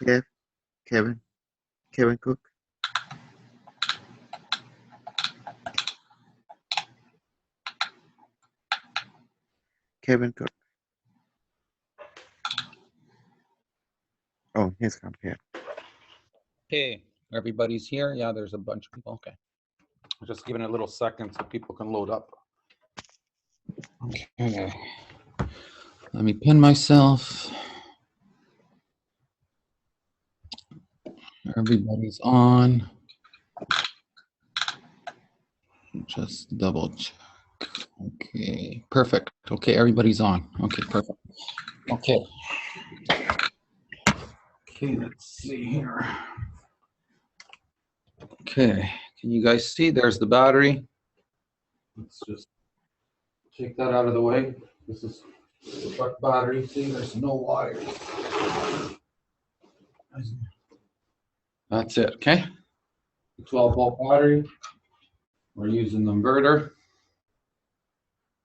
Okay, Kevin Cook. Kevin Cook. Oh, he's come here. Okay, everybody's here. Yeah, there's a bunch of people. Okay. I'm just giving it a little second so people can load up. Okay. Let me pin myself. Everybody's on. Just double check. Okay, perfect. Okay, everybody's on. Okay, perfect. Okay. Okay, let's see here. Okay, can you guys see? There's the battery. Let's just take that out of the way. This is the truck battery. See, there's no wires. That's it, okay? 12-volt battery. We're using the inverter.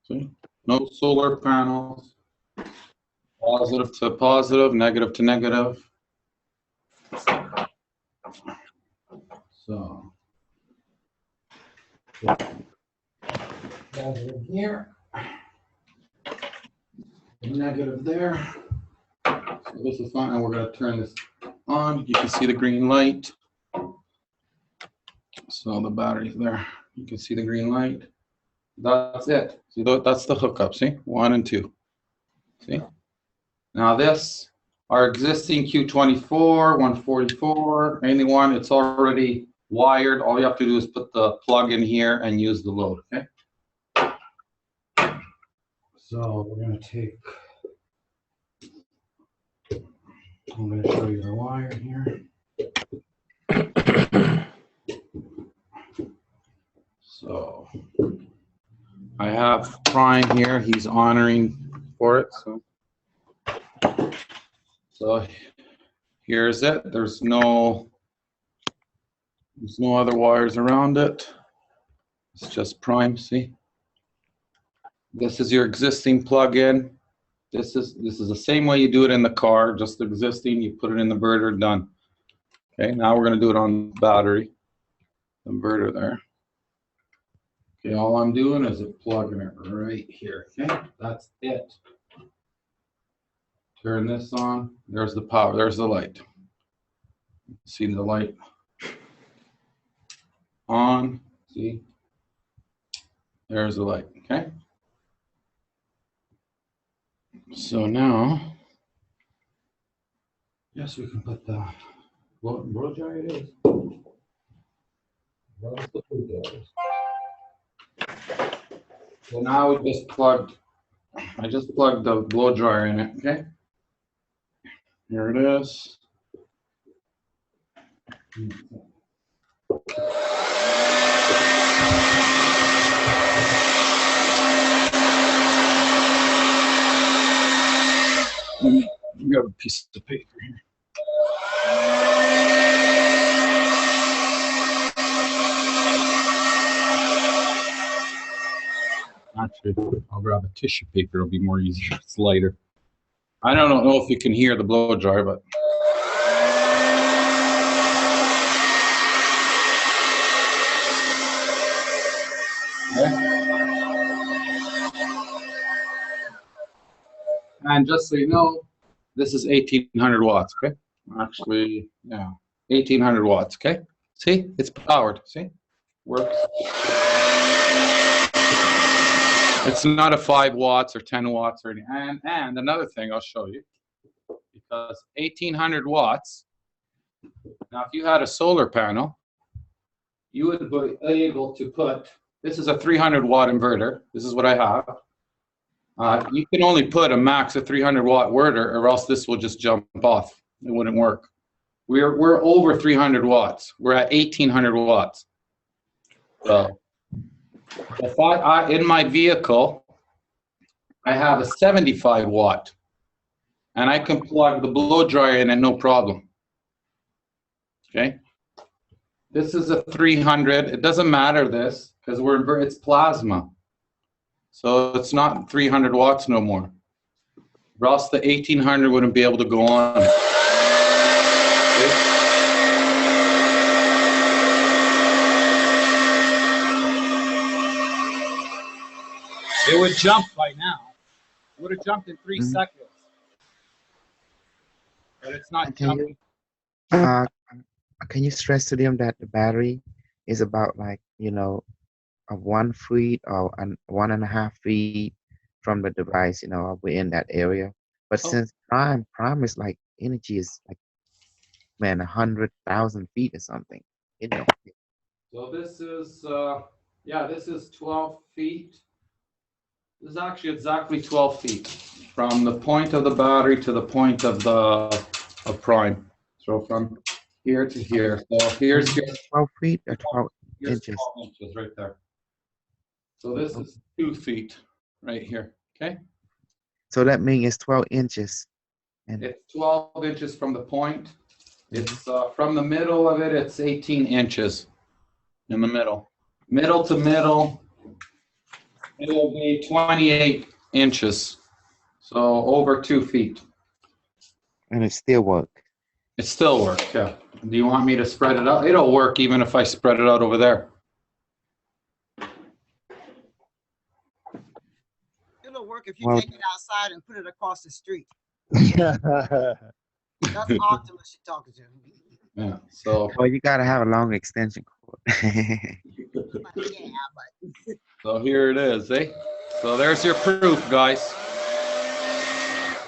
See? No solar panels. Positive to positive, negative to negative. So, positive here, negative there. So this is fine, and we're going to turn this on. You can see the green light. So the battery's there. You can see the green light. That's it. See, that's the hookup. See, 1 and 2. See. Now this, our existing Q24, 144, anyone, it's already wired. All you have to do is put the plug in here and use the load, okay? So we're going to take, I'm going to show you the wire here. So I have Prime here. He's honoring for it. So here's it. There's no other wires around it. It's just Prime. See, this is your existing plug-in. This is the same way you do it in the car. Just existing. You put it in the inverter. Done. Okay. Now we're going to do it on the battery. Inverter there. Okay. All I'm doing is plugging it right here. Okay. That's it. Turn this on. There's the power. There's the light. See the light on. See? There's the light. Okay. So now, yes, we can put the blow dryer. It is. That's the blow dryer. So now we just plugged. I just plugged the blow dryer in it. Okay. Here it is. We have a piece of paper here. Actually, I'll grab a tissue paper. It'll be more easier. It's lighter. I don't know if you can hear the blow dryer, but okay. And just so you know, this is 1800 watts, okay? Actually, yeah, 1800 watts, okay? See, it's powered, see? Works. It's not a 5 watts or 10 watts or anything. And another thing I'll show you, because 1800 watts, now if you had a solar panel, you would be able to put, this is a 300 watt inverter. This is what I have. You can only put a max of 300 watt inverter, or else this will just jump off. It wouldn't work. We're over 300 watts. We're at 1800 watts. So if in my vehicle, I have a 75 watt, and I can plug the blow dryer in and no problem. Okay. This is a 300. It doesn't matter this because it's plasma. So it's not 300 watts no more. Or else the 1800 wouldn't be able to go on. See? It would jump by now. It would have jumped in 3 seconds. But it's not jumping. Can you stress to them that the battery is about like, you know, a 1 feet or 1.5 feet from the device, you know, within that area. But since prime is like energy is like, man, 100,000 feet or something, you know. So this is, yeah, this is 12 feet. This is actually exactly 12 feet from the point of the battery to the point of the prime. So from here to here. So here's your 12 feet or 12 here's inches. 12 inches right there. So this is 2 feet right here. Okay. So that means it's 12 inches. And It's 12 inches from the point. It's from the middle of it, it's 18 inches in the middle. Middle to middle, it will be 28 inches. So over 2 feet. and it still work. It still works, yeah. Do you want me to spread it out? It'll work even if I spread it out over there. It'll work if you Well- take it outside and put it across the street. Yeah. That's Optimus you're talking to. Yeah, so Well, you gotta have a long extension cord. But yeah, but so here it is, eh? So there's your proof, guys.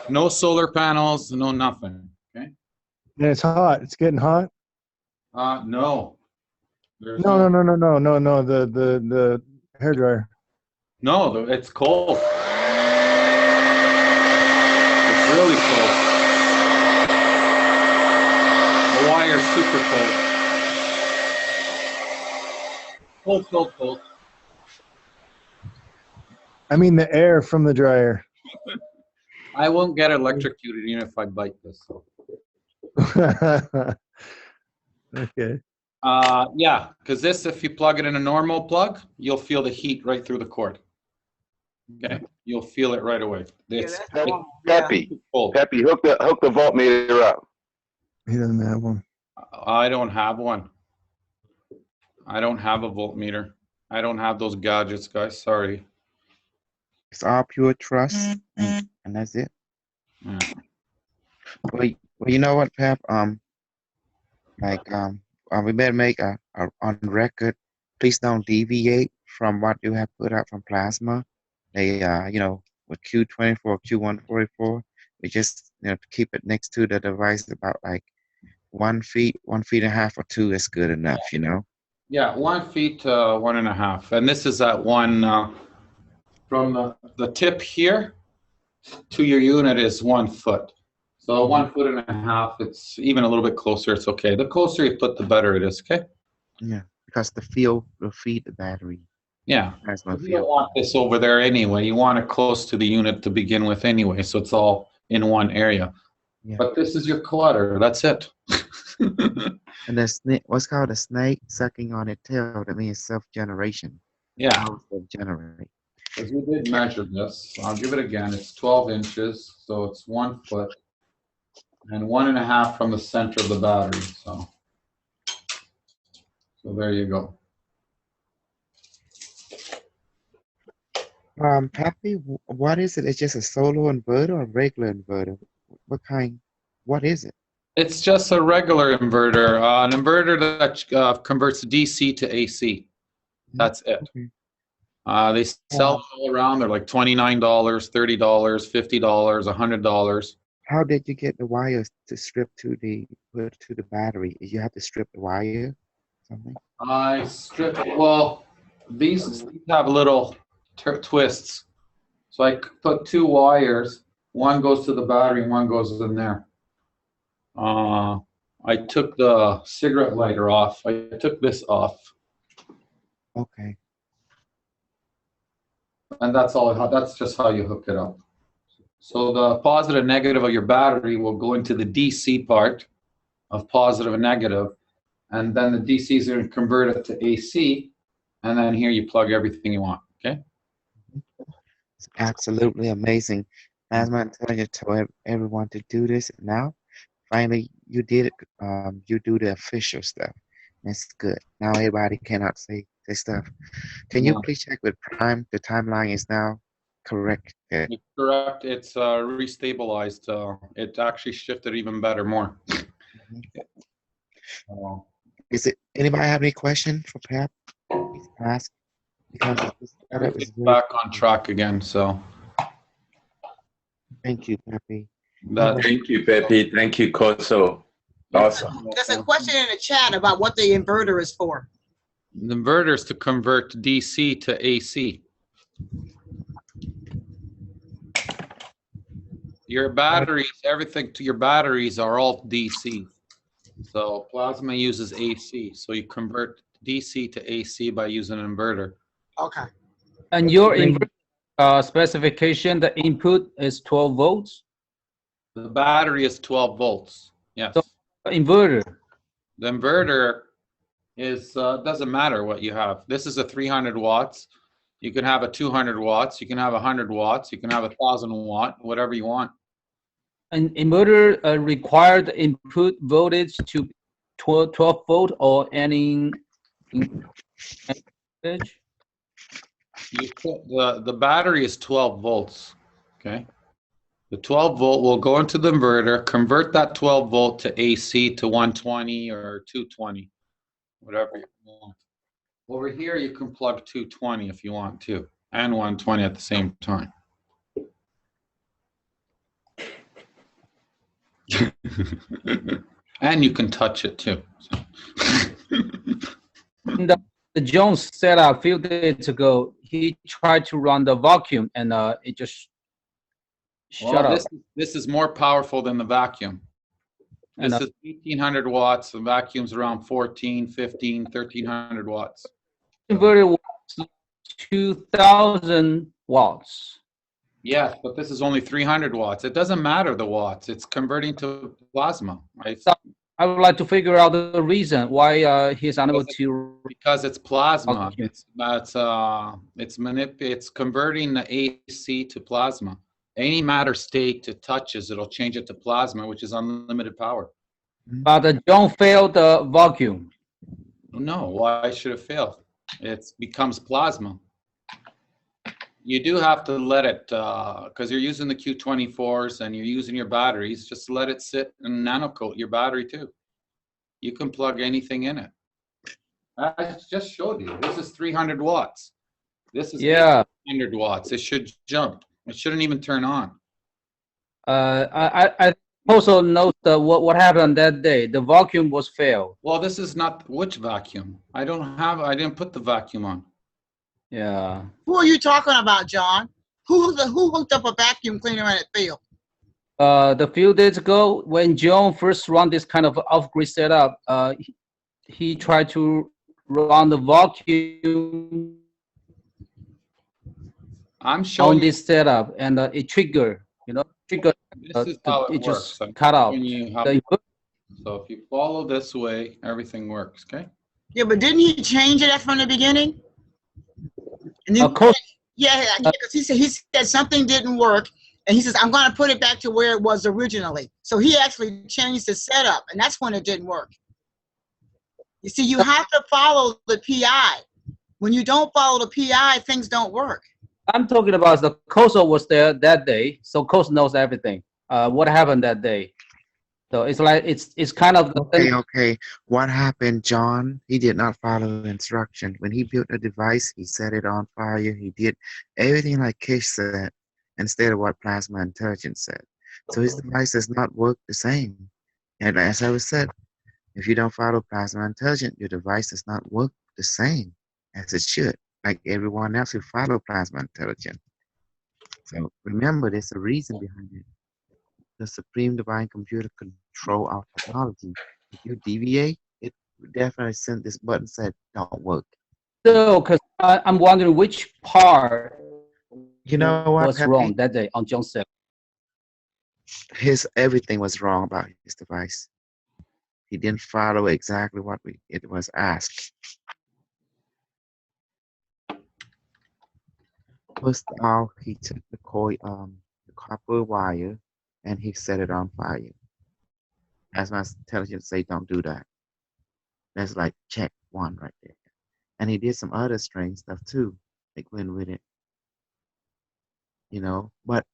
No solar panels, no nothing, okay? And it's hot. It's getting hot. No. There's No. The hairdryer. No, it's cold. It's really cold. The wire's super cold. Cold. I mean the air from the dryer. I won't get electrocuted even if I bite this. So. Okay. Yeah, because this, if you plug it in a normal plug, you'll feel the heat right through the cord. Okay, you'll feel it right away. It's that's normal. Yeah. Peppi, cold. Peppi, hook the voltmeter up. He doesn't have one. I don't have one. I don't have a voltmeter. I don't have those gadgets, guys. Sorry. It's all pure trust, and that's it. Yeah. Well, you know what, Pep? We better make a on record. Please don't deviate from what you have put out from plasma. They, you know, with Q24, Q144, we just, you know, keep it next to the device about like 1 feet, 1.5 feet, or 2 is good enough, you know. Yeah, 1 feet to 1.5. And this is at one, from the tip here to your unit is 1 foot. So 1.5 feet, it's even a little bit closer, it's okay. The closer you put, the better it is, okay? Yeah, because the field will feed the battery. Yeah. Plasma You don't field. want this over there anyway. You want it close to the unit to begin with anyway, so it's all in one area. Yeah. But this is your clutter, that's it. And the snake, what's called a snake sucking on its tail, that means self-generation. Yeah. How it self-generate. Because we did measure this. I'll give it again. It's 12 inches, so it's 1 foot. And 1.5 from the center of the battery. So there you go. Peppi, what is it? It's just a solar inverter or a regular inverter? What kind? What is it? It's just a regular inverter, an inverter that converts DC to AC. That's it. Okay. They sell all around. They're like $29, $30, $50, $100. How did you get the wires to strip to the battery? Did you have to strip the wire? Something? I strip. Well, these have little twists. So I put 2 wires. One goes to the battery, and one goes in there. I took the cigarette lighter off. I took this off, Okay. and that's all. That's just how you hook it up. So the positive and negative of your battery will go into the DC part of positive and negative, and then the DC is going to convert it to AC, and then here you plug everything you want. Okay. It's absolutely amazing. Plasma Intelligence told everyone to do this. And now, finally, you did it. You do the official stuff. That's good. Now everybody cannot say this stuff. Can you No, please check with Prime? The timeline is now correct. it's correct. It's restabilized. It actually shifted even better, more. Uh, Is it anybody have any question for Pep? Please ask because this setup is Everything's very. back on track again. So Thank you, Peppy. that. Thank you, Peppi. Thank you, Koso. Awesome. There's a question in the chat about what the inverter is for. The inverter is to convert DC to AC. Your batteries, everything to your batteries are all DC. So plasma uses AC. So you convert DC to AC by using an inverter. Okay. And your inverter specification, the input is 12 volts. The battery is 12 volts. Yes. So inverter. The inverter is doesn't matter what you have. This is a 300 watts. You can have a 200 watts. You can have 100 watts. You can have 1,000 watt, whatever you want. An inverter required input voltage to 12 volt or any voltage. You put the battery is 12 volts. Okay. The 12 volt will go into the inverter, convert that 12 volt to AC to 120 or 220, whatever you want. Over here, you can plug 220 if you want to, and 120 at the same time. And you can touch it too. The Jones setup a few days ago, he tried to run the vacuum and it just shut Well, up. this is more powerful than the vacuum. And, This is 1,800 watts. The vacuum's around 14, 15, 1,300 watts. Inverter was 2,000 watts. Yes, but this is only 300 watts. It doesn't matter the watts. It's converting to plasma, right? I would like to figure out the reason why he's unable to. Because it's plasma. Okay. It's converting the AC to plasma. Any matter state it touches, it'll change it to plasma, which is unlimited power. But John failed the vacuum. No, why should it fail? It becomes plasma. You do have to let it, because you're using the Q24s and you're using your batteries, just let it sit and nanocoat your battery too. You can plug anything in it. I just showed you. This is 300 watts. This is 100 watts. It should jump. It shouldn't even turn on. I also note what happened that day. The vacuum was failed. Well, this is not which vacuum. I didn't put the vacuum on. Yeah. Who are you talking about, John? Who hooked up a vacuum cleaner and it failed? The few days ago, when John first run this kind of off-grid setup, he tried to run the vacuum I'm showing on you. this setup, and it triggered. This is how it works. just I'm cut off. showing you how- So if you follow this way, everything works. Okay. Yeah, but didn't he change it from the beginning? And then, Of course. yeah, because he said something didn't work, and he says, I'm going to put it back to where it was originally. So he actually changed the setup, and that's when it didn't work. You see, you have to follow the PI. When you don't follow the PI, things don't work. I'm talking about the Koso was there that day, so Koso knows everything. What happened that day? So it's like it's kind of the thing. Okay. What happened, John? He did not follow the instruction. When he built a device, he set it on fire. He did everything like Kish said instead of what Plasma Intelligence said. So his device does not work the same. And as I was said, if you don't follow Plasma Intelligence, your device does not work the same as it should, like everyone else who follow Plasma Intelligence. So remember, there's a reason behind it. The supreme divine computer control our technology. If you deviate, it definitely sent this button said don't work. So, because I'm wondering which part You know what? was wrong that day on John's set. Everything was wrong about his device. He didn't follow exactly what it was asked. First off, he took the copper wire and he set it on fire. As my intelligence say, don't do that. That's like check one right there. And he did some other strange stuff too, like went with it, But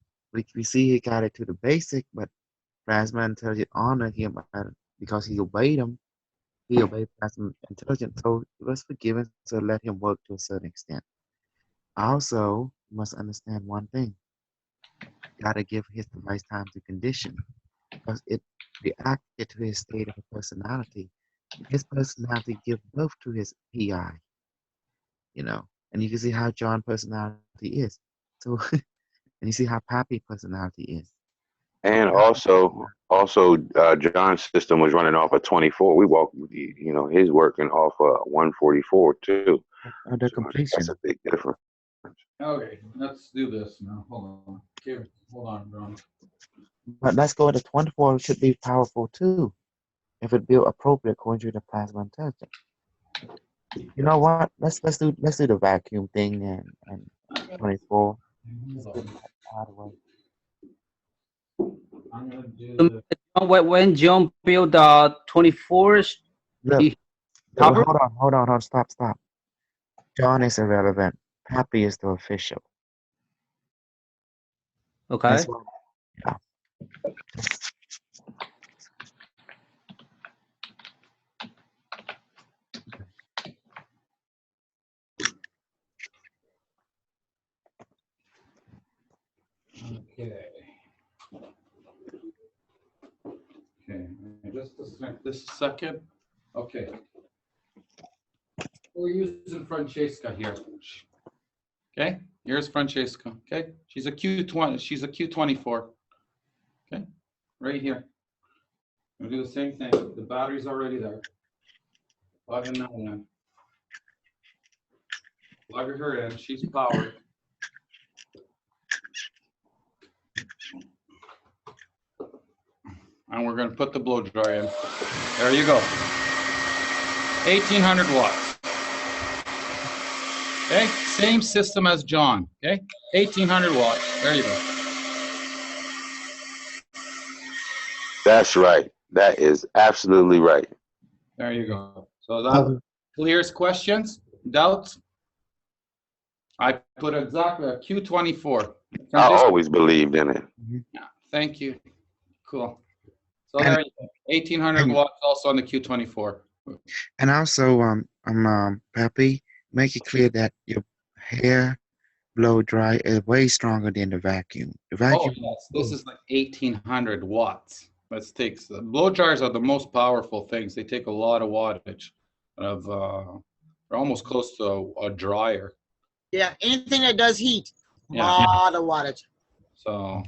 we see he got it to the basic, but Plasma Intelligence honored him because he obeyed him. He obeyed Plasma Intelligence, so he was forgiven, so let him work to a certain extent. Also, you must understand one thing. You gotta give his device time to condition because it reacted to his state of personality. His personality give birth to his PI, and you can see how John personality is. So, and you see how Pappy personality is. And also, John's system was running off a 24. We walked, his working off a 144 too. The So completion. that's a big difference. Okay, let's do this now. Hold on. Okay, hold on, Ron. But let's go to 24 should be powerful too, if it built appropriate according to the plasma intelligence. You know what? Let's do the vacuum thing and 24. Let's get that out of the way. I'm gonna do When John built 24, Look, he covered. hold on, stop. John is irrelevant. Pappy is the official. Okay. That's why. Yeah. Okay. Okay, just a second. Okay. We're using Francesca here. Okay, here's Francesca. Okay, she's a Q20. She's a Q24. Okay, right here. We'll do the same thing. The battery's already there. Plug in that one. Plug her in. She's powered. And we're going to put the blow dryer in. There you go. 1800 watts. Okay, same system as John. Okay, 1800 watts. There you go. That's right. That is absolutely right. There you go. So that clears questions, doubts. I put exactly a Q24. I always believed in it. Yeah, thank you. Cool. So there you go. 1800 watts also on the Q24. And also, Pappy, make it clear that your hair blow dry is way stronger than the vacuum. The vacuum. Oh yes, this is like 1800 watts. That takes the blow dryers are the most powerful things. They take a lot of wattage. They're almost close to a dryer. Yeah, anything that does heat, Yeah. lot of wattage. So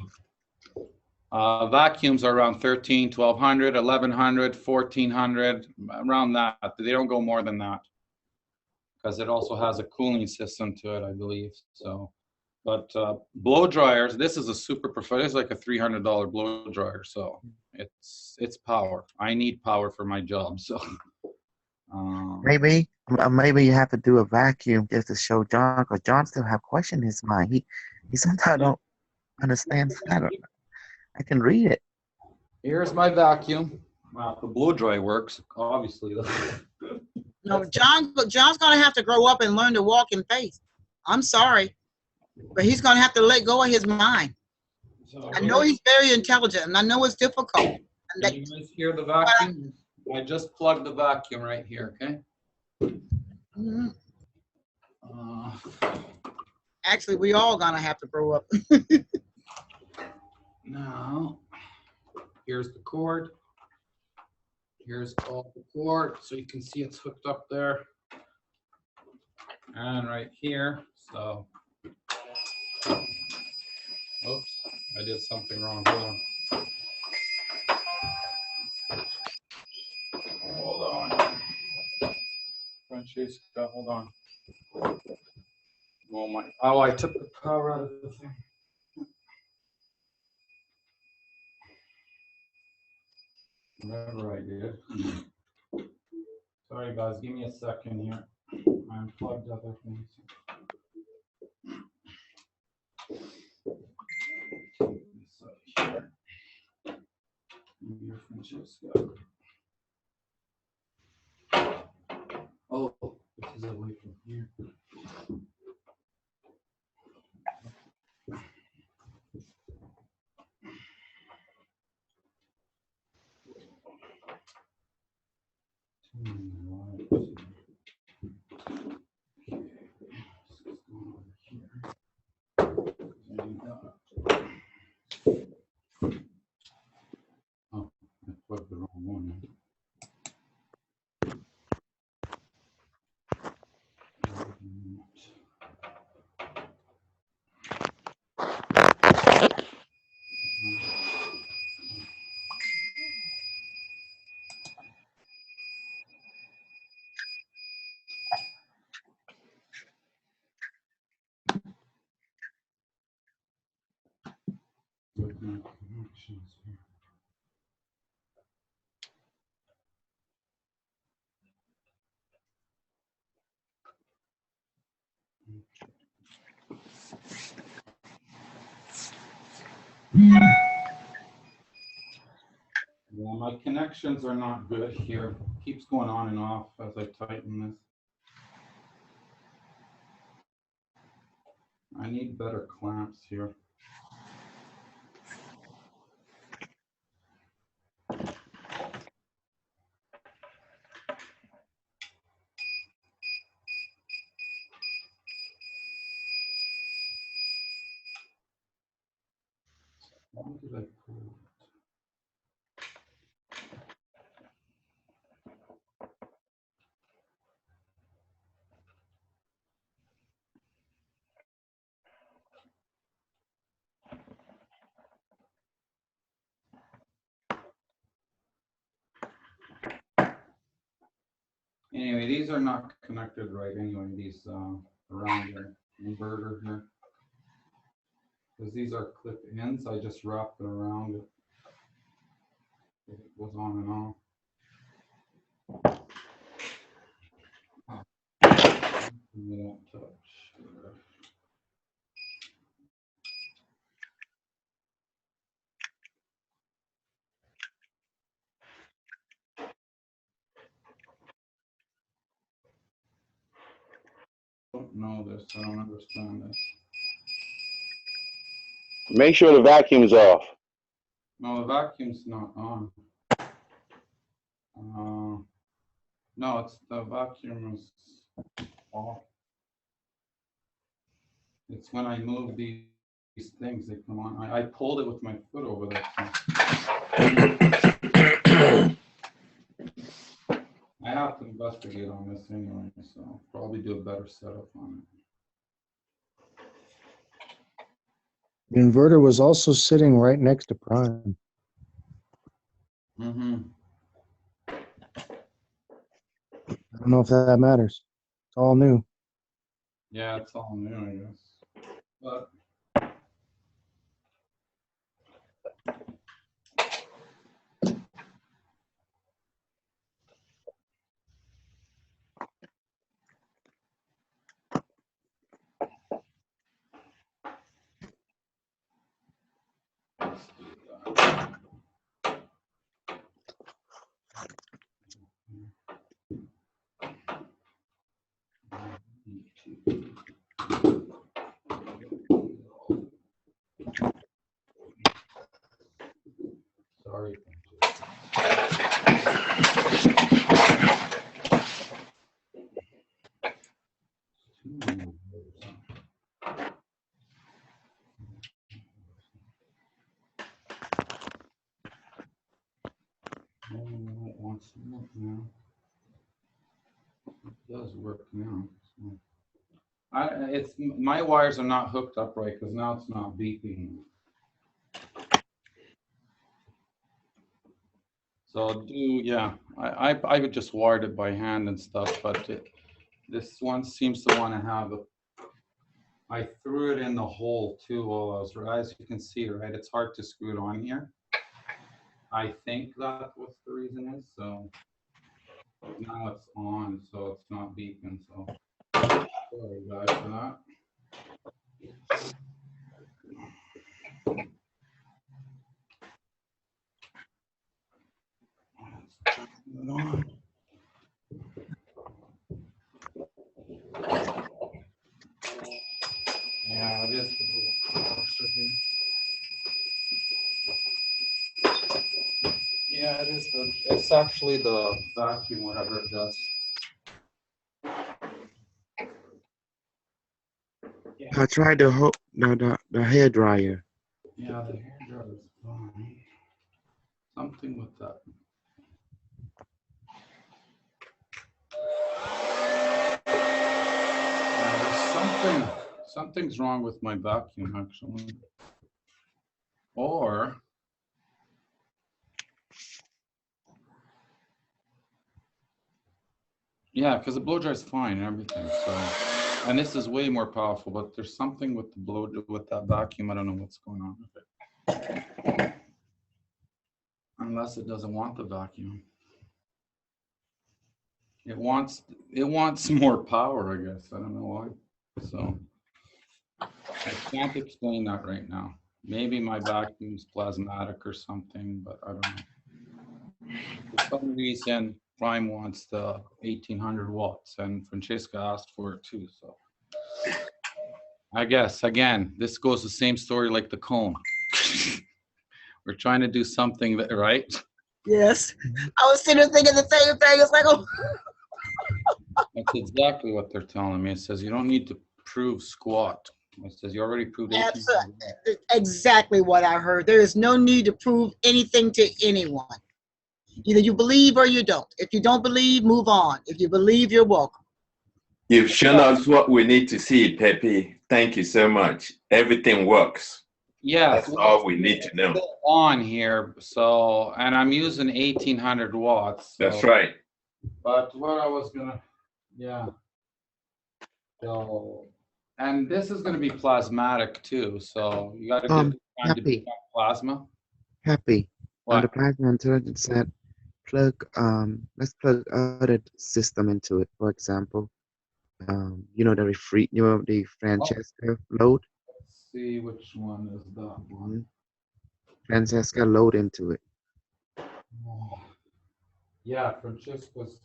vacuums are around 13, 1200, 1100, 1400, around that. They don't go more than that because it also has a cooling system to it, I believe. So, but blow dryers, this is a super professional. It's like a $300 blow dryer. So it's power. I need power for my job. So maybe you have to do a vacuum just to show John, because John still have question in his mind. He sometimes don't understand. I can read it. here's my vacuum. Wow, the blow dry works, obviously. No, John's gonna have to grow up and learn to walk in faith. I'm sorry, but he's gonna have to let go of his mind. So I know he's very intelligent, and I know it's difficult. And can you guys hear the vacuum? I just plugged the vacuum right here, okay? Mhm. Uh, Actually, we all gonna have to grow up. now, here's the cord. Here's all the cord, so you can see it's hooked up there. And right here, so. Oops, I did something wrong, hold on. Hold on. Francesca, hold on. Oh, I took the power out of the thing. Remember I did. Sorry guys, give me a second here. I unplugged other things. inches. Yeah. Oh, this is away from here. Oh, I plugged the wrong one in. With my connections here. Yeah, my connections are not good here. Keeps going on and off as I tighten this. I need better clamps here. Why did I pull it? Anyway, these are not connected right anyway, these around the inverter here. Because these are clip ends, I just wrapped it around it. It goes on and on. They don't touch. I don't know this, I don't understand this. Make sure the vacuum's off. No, the vacuum's not on. No, it's the vacuum is off. It's when I move these things, they come on. I pulled it with my foot over there. I have to investigate on this anyway, so I'll probably do a better setup on it. The inverter was also sitting right next to Prime. Mm-hmm. I don't know if that matters. It's all new. Yeah, it's all new, I guess. But let's do that. Sorry. It wants to work now. It does work now. So. It's my wires are not hooked up right because now it's not beeping. So I would just wired it by hand and stuff, but this one seems to want to have I threw it in the hole too while I was, as you can see, right, it's hard to screw it on here. I think that's what the reason is. So now it's on, so it's not beeping. So sorry guys for that. Yeah, it is the little washer here. Yeah, it is the. It's actually the vacuum, whatever it does. I tried the hair dryer. Yeah, the hair dryer is fine. Something with that. Yeah, something's wrong with my vacuum actually. Or yeah, because the blow dry is fine and everything. So, and this is way more powerful, but there's something with the with that vacuum. I don't know what's going on with it. Unless it doesn't want the vacuum. It wants more power, I guess. I don't know why. So I can't explain that right now. Maybe my vacuum's plasmatic or something, but I don't know. For some reason, Prime wants the 1800 watts, and Francesca asked for it too. So I guess, again, this goes the same story like the cone. We're trying to do something that, right? Yes. I was sitting there thinking the same thing. It's like, oh. That's exactly what they're telling me. It says you don't need to prove squat. It says you already proved 1800 watts. Exactly what I heard. There is no need to prove anything to anyone. Either you believe or you don't. If you don't believe, move on. If you believe, you're welcome. You've shown us what we need to see, Peppi. Thank you so much. Everything works. Yeah, That's all we need to know. On here, so, and I'm using 1800 watts. So, That's right. but what I was gonna, yeah. So, and this is gonna be plasmatic too. So you got to get time to Peppi. become plasma. Peppi. On the What? plasma intelligence set, let's plug other system into it. For example, the Francesca load. Let's see which one is that one. Francesca load into it. Oh. Yeah, Francesca's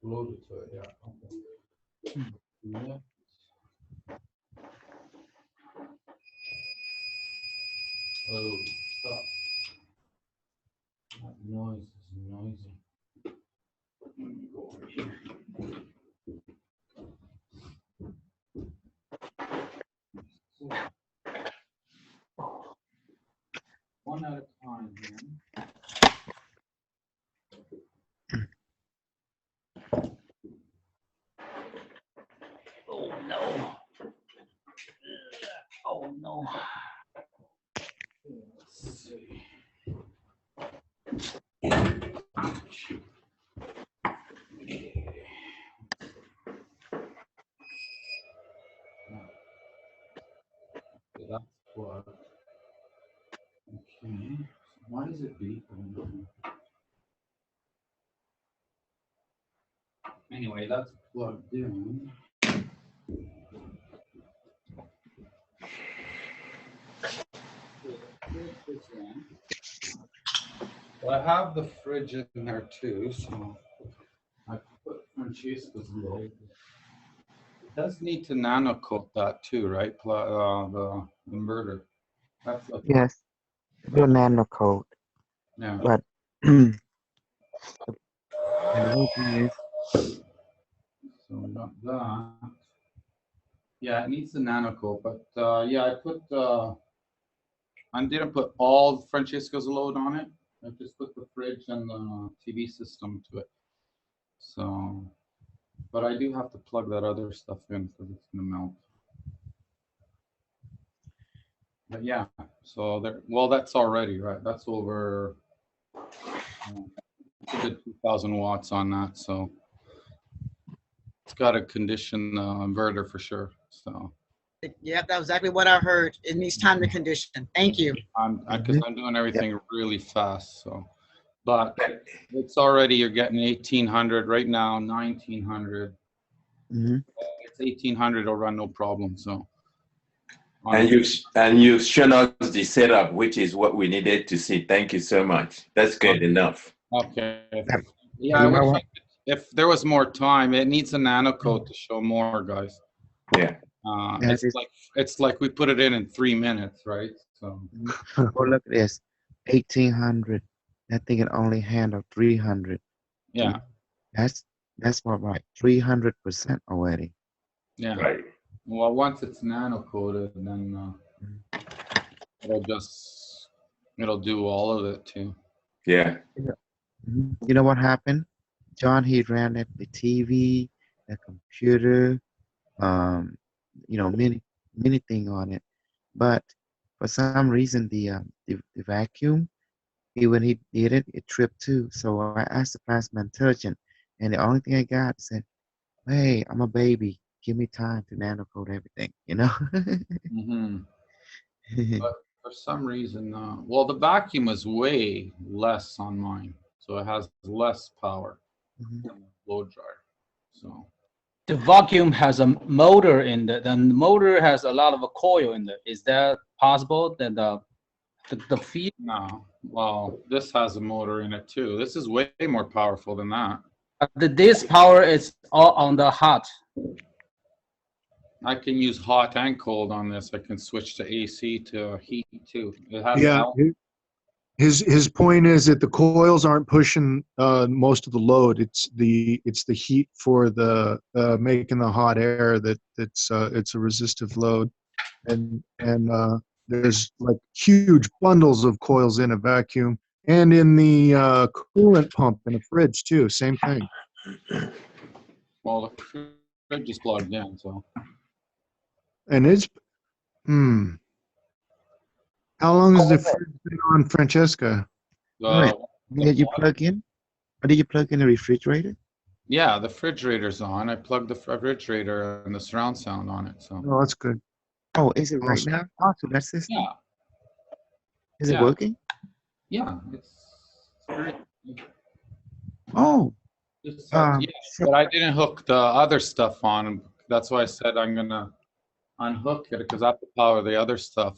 loaded to it. Yeah. Okay. Yeah. Oh, stop. That noise is noisy. Let me go over here. So, one at a time here. Oh no. Oh no. Let's see. Okay, that's plugged. Okay. Why does it beep? Anyway, that's plugged in. Well, I have the fridge in there too, so I put Francesca's load. It does need to nano coat that too, right? The inverter. That's like, Yes, your nano code. yeah. But and the whole thing is, So we got that. Yeah, it needs the nano coat, but yeah, I didn't put all Francesca's load on it. I just put the fridge and the TV system to it. So, but I do have to plug that other stuff in because it's gonna melt. But yeah, so there. Well, that's already right. That's over. It's a good 2,000 watts on that, so it's got to condition the inverter for sure. So. Yep, that was exactly what I heard. It needs time to condition. Thank you. Because I'm doing everything really fast, so. But it's already, you're getting 1800 right now, 1900. It's 1800, it'll run no problem. So. And you've shown us the setup, which is what we needed to see. Thank you so much. That's good enough. Okay. Yeah, You I know wish what? if there was more time. It needs a nano code to show more, guys. Yeah. That It's is, like we put it in 3 minutes, right? So oh, look at this. 1800. That thing can only handle 300. yeah, That's that's what, right? 300% already. yeah. Right. Well, once it's nano coded, then it'll just it'll do all of it too. Yeah. You know what happened? John, he ran at the TV, the computer, um, many thing on it. But for some reason, the vacuum, when he did it, it tripped too. So I asked the plasma intelligent, and the only thing I got said, "Hey, I'm a baby. Give me time to nano code everything." You know. Hmm. But for some reason, well, the vacuum is way less on mine, so it has less power Mhm. than the blow dryer. So The vacuum has a motor in it, and the motor has a lot of a coil in it. Is that possible that the feed? no, well, this has a motor in it too. This is way more powerful than that. This power is all on the hot. I can use hot and cold on this. I can switch to AC to heat too. It has Yeah, his point is that the coils aren't pushing most of the load. It's the heat for the making the hot air that's it's a resistive load, and there's like huge bundles of coils in a vacuum and in the coolant pump in a fridge too. Same thing. well, the fridge is plugged in, so And it's how long has the fridge been on, Francesca? Right. the Did you plug, plug in? Or did you plug in the refrigerator? yeah, the refrigerator's on. I plugged the refrigerator and the surround sound on it. So Oh, that's good. Oh, is it right Awesome. now? Oh, to that system? yeah, Is it yeah, working? yeah, it's great. Oh, Yeah, so, but I didn't hook the other stuff on. That's why I said I'm gonna unhook it because I have to power the other stuff.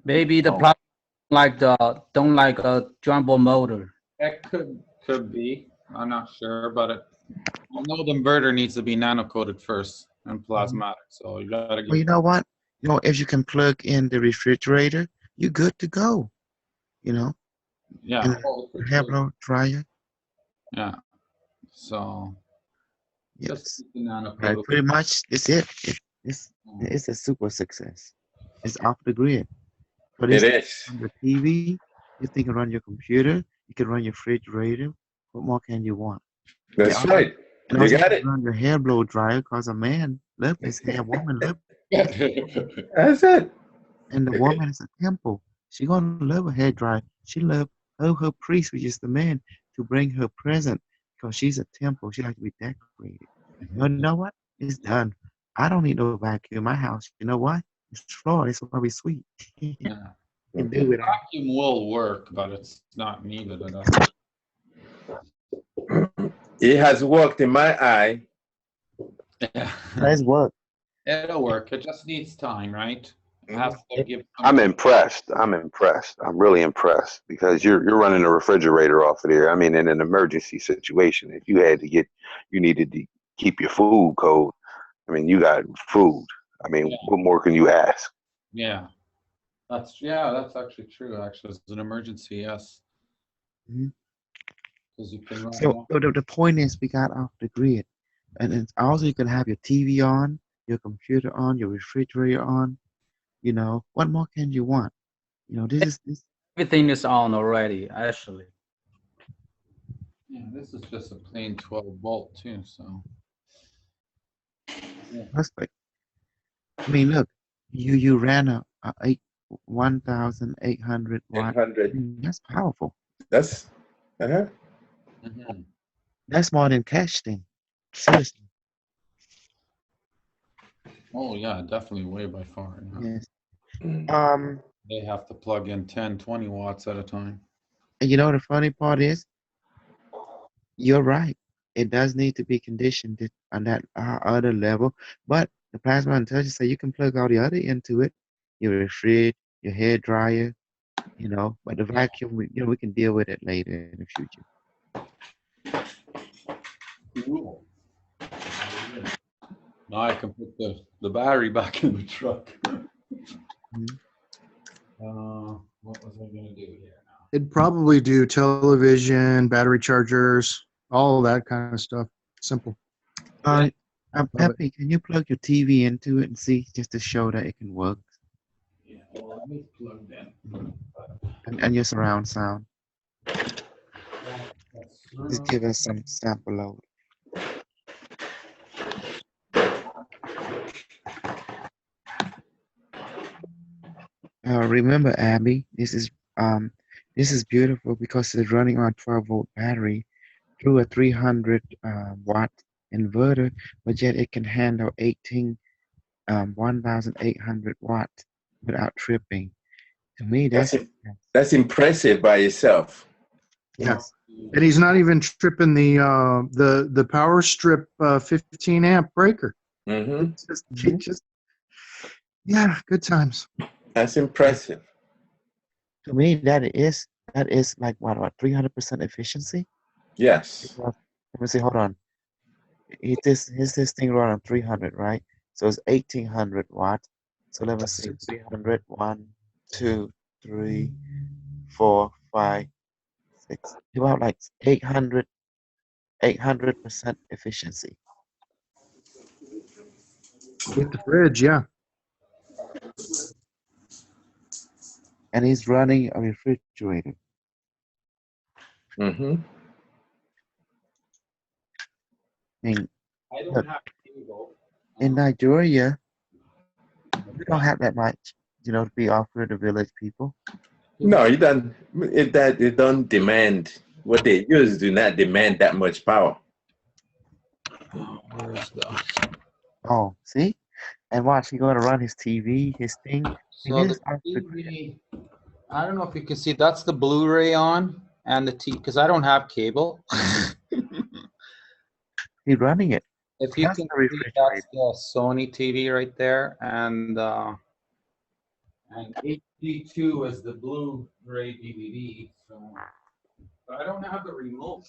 Maybe the oh, plug don't like a jumbo motor. It could be. I'm not sure, but I know the inverter needs to be nano coated first and plasmatic. So you gotta well, get. you know what? If you can plug in the refrigerator, you're good to go. You know, Yeah. and the Hairdryer. Yeah. So just Yes, keep the nano right. coated. Pretty much, it's it. It's a super success. It's off the grid. For It this is. on the TV, this thing can run your computer. You can run your refrigerator. What more can you want? That's right. And You also got can it. run your hair blow dryer because a man love his hair, woman love That's it. and the woman is a temple. She gonna love a hair dryer. She love her priest, which is the man, to bring her present because she's a temple. She like to be decorated. You know what? It's done. I don't need no vacuum in my house. You know why? It's Florida. It's gonna be sweet. You Yeah. can do it all. Vacuum will work, but it's not needed enough. It has worked in my eye. Yeah. Nice work. It'll work. It just needs time, right? I have to give I'm impressed. I'm impressed. I'm really impressed because you're running a refrigerator off of there. I mean, in an emergency situation, if you had to you needed to keep your food cold. I mean, you got food. I mean, Yeah. what more can you ask? Yeah. That's actually true. Actually, it's an emergency, yes. Mhm. Because you can run. So the point is, we got off the grid, and it's also you can have your TV on, your computer on, your refrigerator on. What more can you want? This. Everything is on already, actually. Yeah, this is just a plain 12-volt too. So Perfect. I mean, look, you ran a 1,800 watt. 800. That's powerful. That's uh-huh. Mhm. That's more than cash thing. Seriously. Oh yeah, definitely way by far. Yeah. Yes. Um, They have to plug in 10, 20 watts at a time. and the funny part is, you're right. It does need to be conditioned on that other level, but the plasma intelligence say you can plug all the other into it. Your fridge, your hair dryer, but the vacuum, we can deal with it later in the future. Cool. Now I can put the battery back in the truck. Mhm. What was I gonna do here now? It'd probably do television, battery chargers, all that kind of stuff. Simple. Uh, Love it. Peppy, can you plug your TV into it and see, just to show that it can work, Yeah, well, let me plug in. and your surround sound? That's Just give us some sample load. Remember, Abby, this is beautiful because it's running on 12-volt battery through a 300 watt inverter, but yet it can handle 1,800 watts without tripping. To me, That's impressive by itself. yes. And he's not even tripping the power strip 15 amp breaker. Hmm. Yeah, Good times. That's impressive. to me that is like what 300% efficiency. Yes. Let me see. Hold on. Is this thing run on 300, right? So it's 1,800 watts. So let me see. 300. 1, 2, 3, 4, 5, 6. About like 800% efficiency. With the fridge, yeah. And he's running a refrigerator. Hmm. And I look, don't have cable. in Nigeria, we don't have that much, to be offered to village people. No, it don't demand what they use. Do not demand that much power. Where's the? Oh, see? And watch, he's going to run his TV, his thing. And So this the is off the grid. TV, I don't know if you can see, that's the Blu-ray on and the T, because I don't have cable. He's running it. If you That's can the see, that's refrigerator. the Sony TV right there, and HD2 is the Blu-ray DVD. So, but I don't have the remote.